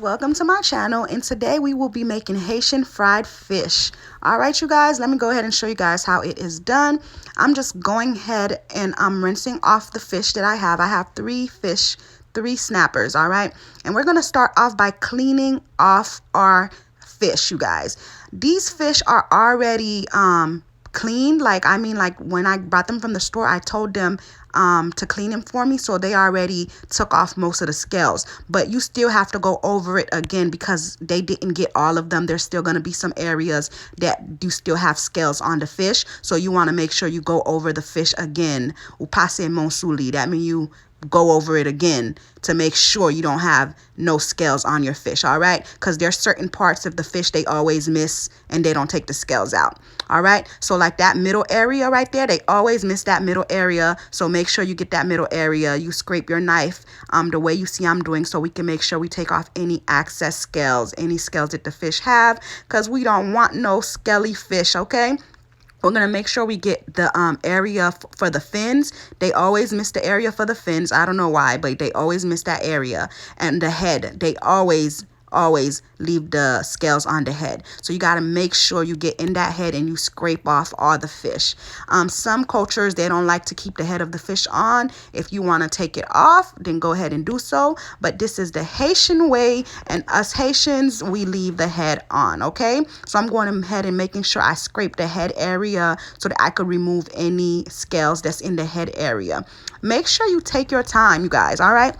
welcome to my channel, and today we will be making Haitian fried fish. All right, you guys, let me go ahead and show you guys how it is done. I'm just going ahead and I'm rinsing off the fish that I have. I have three fish, three snappers. All right, and we're going to start off by cleaning off our fish, you guys. These fish are already cleaned. Like when I brought them from the store, I told them to clean them for me, so they already took off most of the scales, but you still have to go over it again because they didn't get all of them. There's still going to be some areas that do still have scales on the fish, so you want to make sure you go over the fish again. Ou passe monsuli, that means you go over it again to make sure you don't have no scales on your fish. All right, because there's certain parts of the fish they always miss and they don't take the scales out. All right, so like that middle area right there, they always miss that middle area, so make sure you get that middle area. You scrape your knife the way you see I'm doing, so we can make sure we take off any excess scales, any scales that the fish have, because we don't want no scaly fish. Okay, we're going to make sure we get the area for the fins. They always miss the area for the fins. I don't know why, but they always miss that area. And the head, they always leave the scales on the head. So you got to make sure you get in that head and you scrape off all the fish. Some cultures, they don't like to keep the head of the fish on. If you want to take it off, then go ahead and do so. But this is the Haitian way, and us Haitians, we leave the head on. Okay, so I'm going ahead and making sure I scrape the head area so that I could remove any scales that's in the head area. Make sure you take your time, you guys. All right,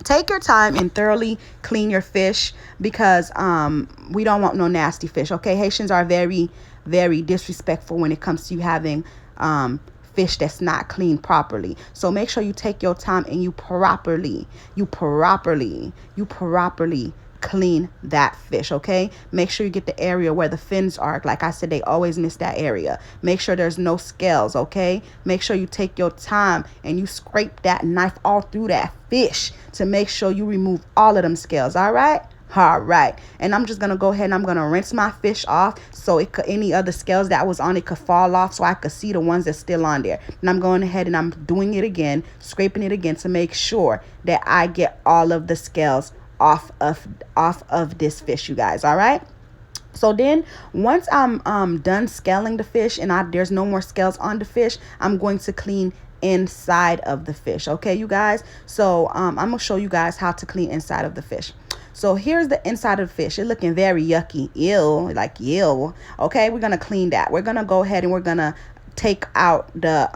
take your time and thoroughly clean your fish, because we don't want no nasty fish. Okay, Haitians are very, very disrespectful when it comes to you having fish that's not cleaned properly. So make sure you take your time and you properly clean that fish. Okay, make sure you get the area where the fins are. Like I said, they always miss that area. Make sure there's no scales. Okay, make sure you take your time and you scrape that knife all through that fish to make sure you remove all of them scales. All right, and I'm just gonna go ahead and I'm gonna rinse my fish off so any other scales that was on it could fall off, so I could see the ones that's still on there. And I'm going ahead and I'm doing it again, scraping it again to make sure that I get all of the scales off of this fish, you guys. All right, so then once I'm done scaling the fish and there's no more scales on the fish, I'm going to clean inside of the fish. Okay, you guys, so I'm gonna show you guys how to clean inside of the fish. So here's the inside of the fish. It's looking very yucky, ew, like ew. Okay, we're gonna clean that. We're gonna go ahead and we're gonna take out the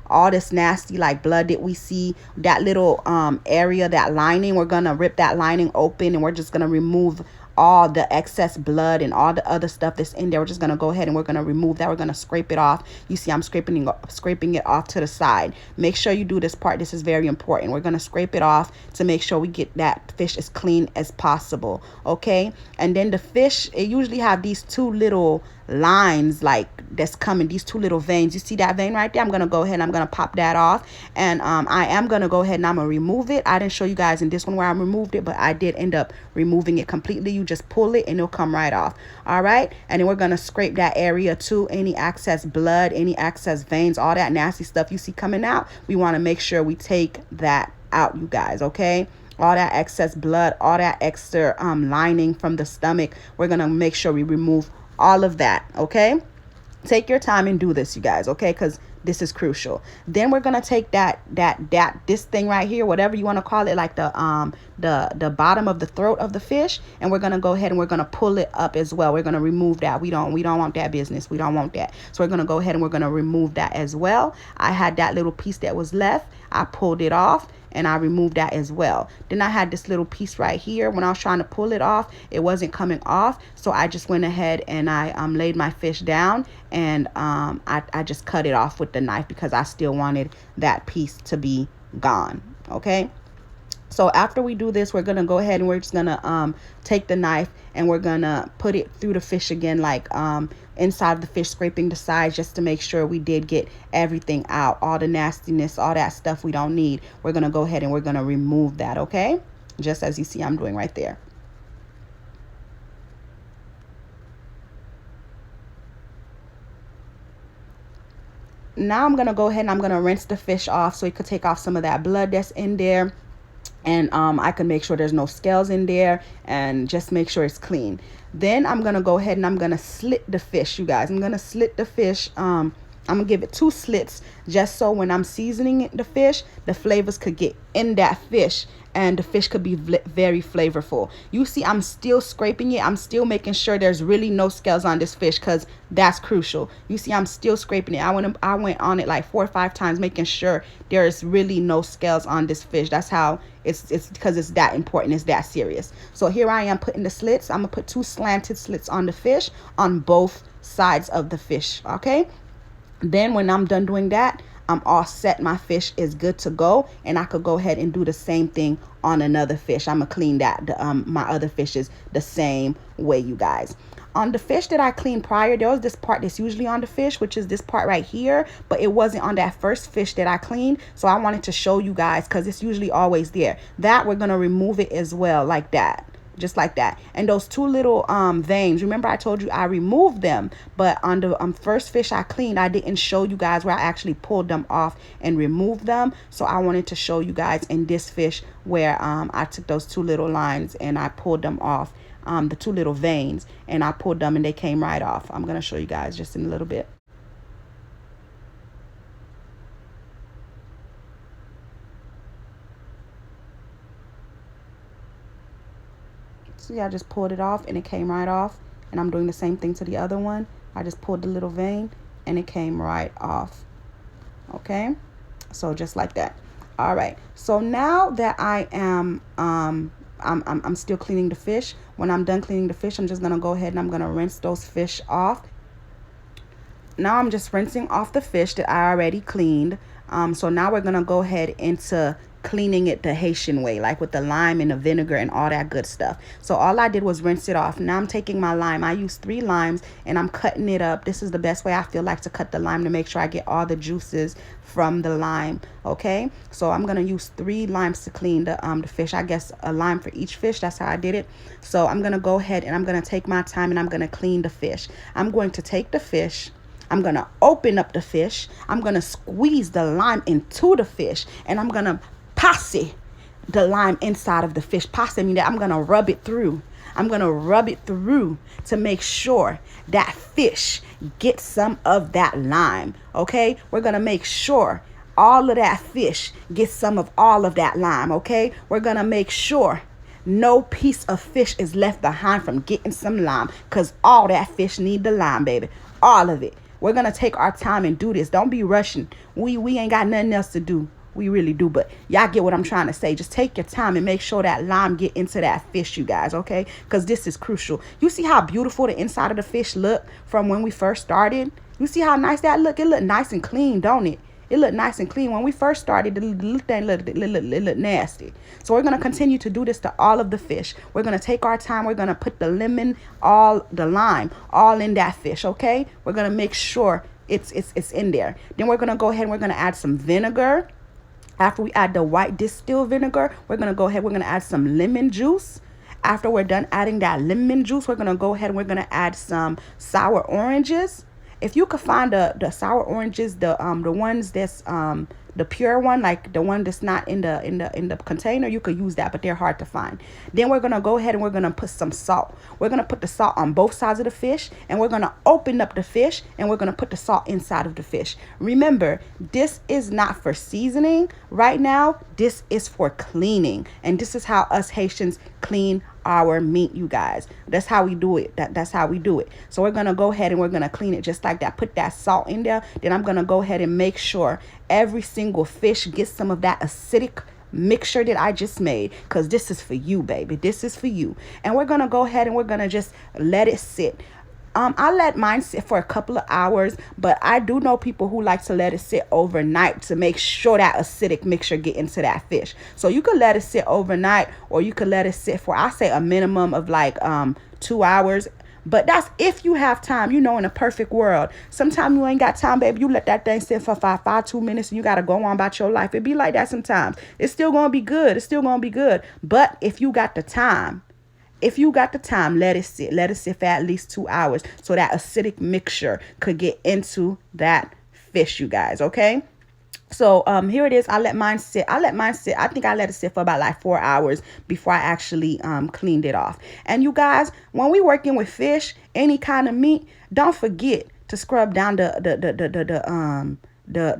all this nasty like blood that we see, that little area, that lining. We're gonna rip that lining open and we're just gonna remove all the excess blood and all the other stuff that's in there. We're just gonna go ahead and we're gonna remove that. We're gonna scrape it off. You see I'm scraping it off to the side. Make sure you do this part. This is very important. We're gonna scrape it off to make sure we get that fish as clean as possible. Okay, and then the fish, it usually have these two little lines like that's coming, these two little veins. You see that vein right there? I'm gonna go ahead and I'm gonna pop that off, and I am gonna go ahead and I'm gonna remove it. I didn't show you guys in this one where I removed it, but I did end up removing it completely. You just pull it and it'll come right off. All right, and then we're gonna scrape that area too. Any excess blood, any excess veins, all that nasty stuff you see coming out, we want to make sure we take that out, you guys. Okay, all that excess blood, all that extra lining from the stomach, we're gonna make sure we remove all of that. Okay, take your time and do this, you guys. Okay, because this is crucial. Then we're gonna take this thing right here, whatever you want to call it, like the bottom of the throat of the fish, and we're gonna go ahead and we're gonna pull it up as well. We're gonna remove that. We don't want that business. We don't want that. So we're gonna go ahead and we're gonna remove that as well. I had that little piece that was left. I pulled it off and I removed that as well. Then I had this little piece right here. When I was trying to pull it off, it wasn't coming off, so I just went ahead and I laid my fish down and I just cut it off with the knife because I still wanted that piece to be gone. Okay, so after we do this, we're gonna go ahead and we're just gonna take the knife and we're gonna put it through the fish again, like inside of the fish, scraping the sides just to make sure we did get everything out, all the nastiness, all that stuff we don't need. We're gonna go ahead and we're gonna remove that. Okay, just as you see I'm doing right there. Now I'm gonna go ahead and I'm gonna rinse the fish off so you could take off some of that blood that's in there. And I can make sure there's no scales in there and just make sure it's clean. Then I'm gonna go ahead and I'm gonna slit the fish, you guys. I'm gonna slit the fish. I'm gonna give it 2 slits just so when I'm seasoning it, the fish, the flavors could get in that fish and the fish could be very flavorful. You see, I'm still scraping it. I'm still making sure there's really no scales on this fish because that's crucial. You see, I'm still scraping it. I went on it like 4 or 5 times making sure there's really no scales on this fish. That's how it's because it's that important. It's that serious. So here I am putting the slits. I'm gonna put 2 slanted slits on the fish on both sides of the fish. Okay. Then when I'm done doing that, I'm all set. My fish is good to go, and I could go ahead and do the same thing on another fish. I'm gonna clean that my other fishes the same way, you guys. On the fish that I cleaned prior, there was this part that's usually on the fish, which is this part right here, but it wasn't on that first fish that I cleaned. So I wanted to show you guys because it's usually always there. That we're gonna remove it as well, like that. Just like that. And those 2 little veins, remember I told you I removed them, but on the first fish I cleaned, I didn't show you guys where I actually pulled them off and removed them. So I wanted to show you guys in this fish where I took those 2 little lines and I pulled them off, the 2 little veins, and I pulled them and they came right off. I'm gonna show you guys just in a little bit. See, I just pulled it off and it came right off. And I'm doing the same thing to the other one. I just pulled the little vein and it came right off. Okay, so just like that. All right, so now that I am I'm still cleaning the fish. When I'm done cleaning the fish, I'm just gonna go ahead and I'm gonna rinse those fish off. Now I'm just rinsing off the fish that I already cleaned. So now we're gonna go ahead into cleaning it the Haitian way, like with the lime and the vinegar and all that good stuff. So all I did was rinse it off. Now I'm taking my lime. I used 3 limes and I'm cutting it up. This is the best way I feel like to cut the lime to make sure I get all the juices from the lime. Okay, so I'm gonna use 3 limes to clean the fish. I guess a lime for each fish. That's how I did it. So I'm gonna go ahead and I'm gonna take my time and I'm gonna clean the fish. I'm going to take the fish. I'm going to open up the fish. I'm going to squeeze the lime into the fish. And I'm going to passe the lime inside of the fish. Passe means that I'm going to rub it through. I'm going to rub it through to make sure that fish gets some of that lime. Okay? We're going to make sure all of that fish gets some of all of that lime. Okay? We're going to make sure no piece of fish is left behind from getting some lime, because all that fish need the lime, baby. All of it. We're going to take our time and do this. Don't be rushing. We ain't got nothing else to do. We really do. But y'all get what I'm trying to say. Just take your time and make sure that lime get into that fish, you guys, okay? Because this is crucial. You see how beautiful the inside of the fish look from when we first started? You see how nice that look? It look nice and clean, don't it? It looked nice and clean. When we first started, the little thing looked nasty. So we're going to continue to do this to all of the fish. We're going to take our time. We're going to put the lemon, all the lime, all in that fish, okay? We're going to make sure it's in there. Then we're going to go ahead and we're going to add some vinegar. After we add the white distilled vinegar, we're going to go ahead. We're going to add some lemon juice. After we're done adding that lemon juice, we're going to go ahead and we're going to add some sour oranges. If you could find the sour oranges, the ones that's the pure one, like the one that's not in the container, you could use that, but they're hard to find. Then we're gonna go ahead and we're gonna put some salt. We're gonna put the salt on both sides of the fish, and we're gonna open up the fish, and we're gonna put the salt inside of the fish. Remember, this is not for seasoning right now. This is for cleaning, and this is how us Haitians clean our meat, you guys. That's how we do it. That's how we do it. So we're gonna go ahead and we're gonna clean it just like that. Put that salt in there. Then I'm gonna go ahead and make sure every single fish gets some of that acidic mixture that I just made, because this is for you, baby. This is for you. And we're gonna go ahead and we're gonna just let it sit. I let mine sit for a couple of hours, but I do know people who like to let it sit overnight to make sure that acidic mixture get into that fish. So you could let it sit overnight, or you could let it sit for, I say, a minimum of like 2 hours. But that's if you have time, you know, in a perfect world. Sometimes you ain't got time, baby. You let that thing sit for 2 minutes and you got to go on about your life. It be like that sometimes. It's still going to be good. It's still going to be good. But if you got the time, let it sit. Let it sit for at least 2 hours so that acidic mixture could get into that fish, you guys, okay? So here it is. I let mine sit. I think I let it sit for about like 4 hours before I actually cleaned it off. And you guys, when we working with fish, any kind of meat, don't forget to scrub down the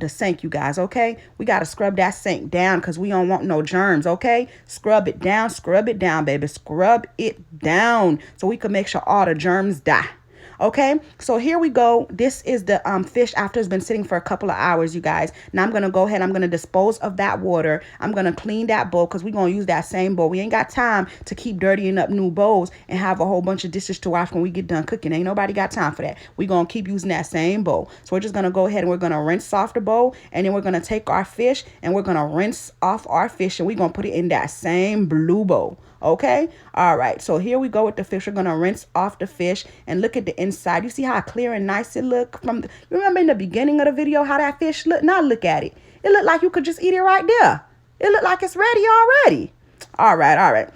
sink, you guys. Okay, we got to scrub that sink down because we don't want no germs. Okay, scrub it down, baby, scrub it down so we can make sure all the germs die. Okay, so here we go. This is the fish after it's been sitting for a couple of hours, you guys. Now I'm gonna go ahead, I'm gonna dispose of that water. I'm gonna clean that bowl because we're gonna use that same bowl. We ain't got time to keep dirtying up new bowls and have a whole bunch of dishes to wash when we get done cooking. Ain't nobody got time for that. We're gonna keep using that same bowl. So we're just gonna go ahead and we're gonna rinse off the bowl, and then we're gonna take our fish and we're gonna rinse off our fish, and we're gonna put it in that same blue bowl. Okay, all right, so here we go with the fish. We're gonna rinse off the fish and look at the inside. You see how clear and nice it look from the, remember in the beginning of the video how that fish looked? Now look at it. It looked like you could just eat it right there. It looked like it's ready already. All right.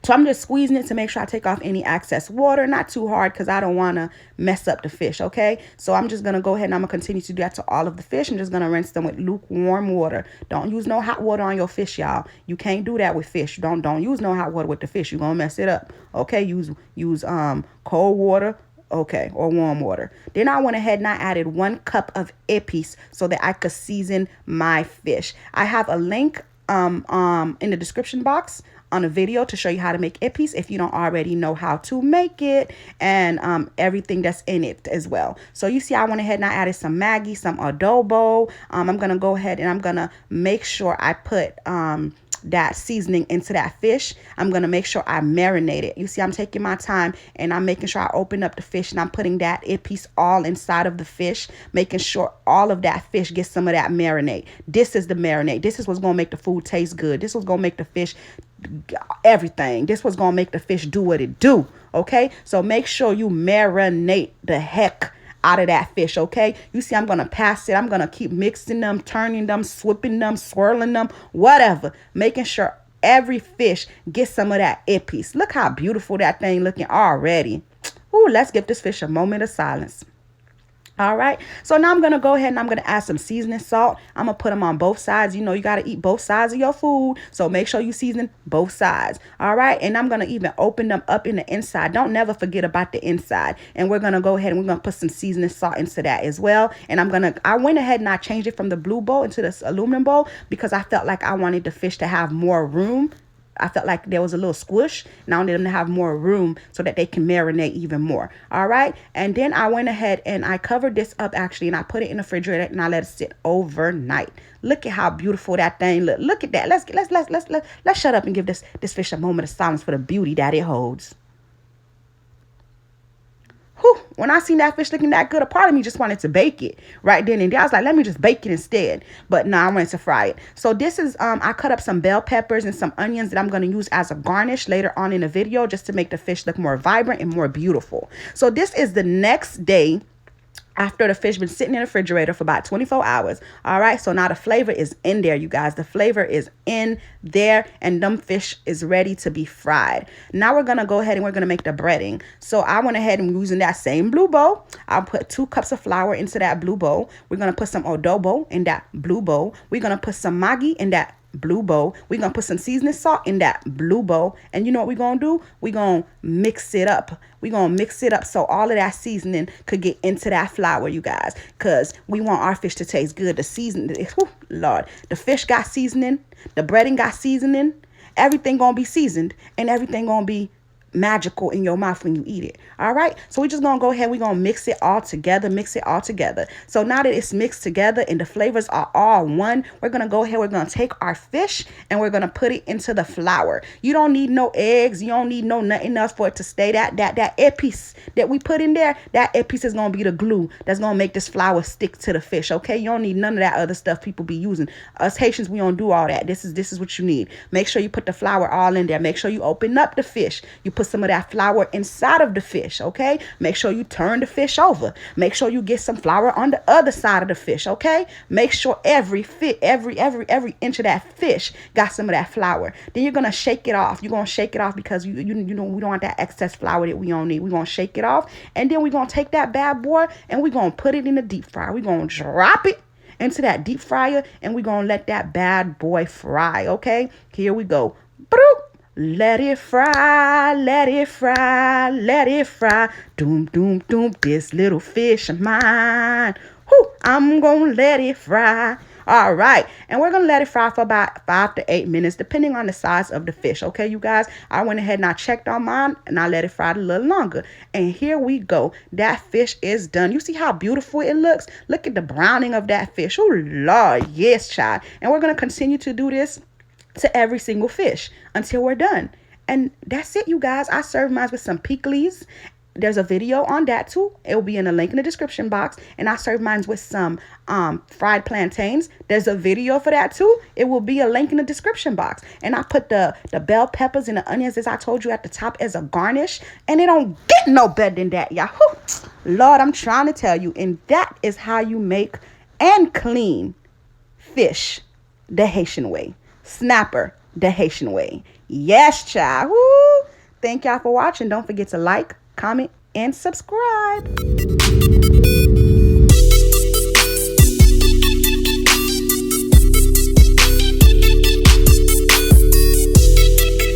So I'm just squeezing it to make sure I take off any excess water. Not too hard because I don't want to mess up the fish, okay? So I'm just going to go ahead and I'm going to continue to do that to all of the fish. I'm just going to rinse them with lukewarm water. Don't use no hot water on your fish, y'all. You can't do that with fish. Don't use no hot water with the fish. You're going to mess it up, okay? Use cold water, okay, or warm water. Then I went ahead and I added 1 cup of épices so that I could season my fish. I have a link in the description box on a video to show you how to make épices if you don't already know how to make it, and everything that's in it as well. So you see I went ahead and I added some Maggie, some adobo. I'm gonna go ahead and I'm gonna make sure I put that seasoning into that fish. I'm gonna make sure I marinate it. You see I'm taking my time and I'm making sure I open up the fish and I'm putting that épice all inside of the fish, making sure all of that fish gets some of that marinade. This is the marinade. This is what's gonna make the food taste good. This was gonna make the fish everything. This was gonna make the fish do what it do. Okay, so make sure you marinate the heck out of that fish. Okay, you see I'm gonna pass it. I'm gonna keep mixing them, turning them, whipping them, swirling them, whatever, making sure every fish gets some of that épice. Look how beautiful that thing looking already. Ooh, let's give this fish a moment of silence. All right, so now I'm going to go ahead and I'm going to add some seasoning salt. I'm going to put them on both sides. You know, you got to eat both sides of your food, so make sure you season both sides. All right, and I'm going to even open them up in the inside. Don't never forget about the inside. And we're going to go ahead and we're going to put some seasoning salt into that as well. And I went ahead and I changed it from the blue bowl into this aluminum bowl because I felt like I wanted the fish to have more room. I felt like there was a little squish, and I wanted them to have more room so that they can marinate even more. All right, and then I went ahead and I covered this up actually, and I put it in the refrigerator and I let it sit overnight. Look at how beautiful that thing look. Look at that. Let's shut up and give this fish a moment of silence for the beauty that it holds. Whew, when I seen that fish looking that good, a part of me just wanted to bake it right then and there. I was like, let me just bake it instead. But no, I wanted to fry it. So this is, I cut up some bell peppers and some onions that I'm going to use as a garnish later on in the video just to make the fish look more vibrant and more beautiful. So this is the next day after the fish been sitting in the refrigerator for about 24 hours. All right, so now the flavor is in there, you guys. The flavor is in there, and them fish is ready to be fried. Now we're gonna go ahead and we're gonna make the breading. So I went ahead and using that same blue bowl, I'll put 2 cups of flour into that blue bowl. We're gonna put some adobo in that blue bowl. We're gonna put some Maggie in that blue bowl. We're gonna put some seasoning salt in that blue bowl, and you know what we're gonna do? We're gonna mix it up. We're gonna mix it up so all of that seasoning could get into that flour, you guys, because we want our fish to taste good. The seasoning, whew, Lord, the fish got seasoning, the breading got seasoning, everything gonna be seasoned, and everything gonna be magical in your mouth when you eat it. All right, so we're just gonna go ahead, we're gonna mix it all together. So now that it's mixed together and the flavors are all one, we're gonna go ahead, we're gonna take our fish and we're gonna put it into the flour. You don't need no eggs, you don't need no nothing else for it to stay. That épice that we put in there, that épice is gonna be the glue that's gonna make this flour stick to the fish. Okay, you don't need none of that other stuff people be using. Us Haitians, we don't do all that. This is what you need. Make sure you put the flour all in there. Make sure you open up the fish. You put some of that flour inside of the fish. Okay, make sure you turn the fish over. Make sure you get some flour on the other side of the fish. Okay, make sure every inch of that fish got some of that flour. Then you're gonna shake it off. You're gonna shake it off because you know we don't want that excess flour that we don't need. We're gonna shake it off, and then we're gonna take that bad boy and we're gonna put it in the deep fryer. We're gonna drop it into that deep fryer, and we're going to let that bad boy fry, okay? Here we go. Broop. Let it fry, let it fry, let it fry. Doom, doom, doom, this little fish of mine. Whoo, I'm going to let it fry. All right. And we're going to let it fry for about 5 to 8 minutes, depending on the size of the fish. Okay, you guys, I went ahead and I checked on mine and I let it fry a little longer. And here we go. That fish is done. You see how beautiful it looks? Look at the browning of that fish. Oh, Lord. Yes, child. And we're going to continue to do this to every single fish until we're done. And that's it, you guys. I serve mine with some pickles. There's a video on that too. It will be in the link in the description box. And I serve mine with some fried plantains. There's a video for that too. It will be a link in the description box. And I put the bell peppers and the onions, as I told you, at the top as a garnish. And it don't get no better than that, y'all. Lord, I'm trying to tell you. And that is how you make and clean fish the Haitian way. Snapper the Haitian way. Yes, child. Woo. Thank y'all for watching. Don't forget to like, comment, and subscribe.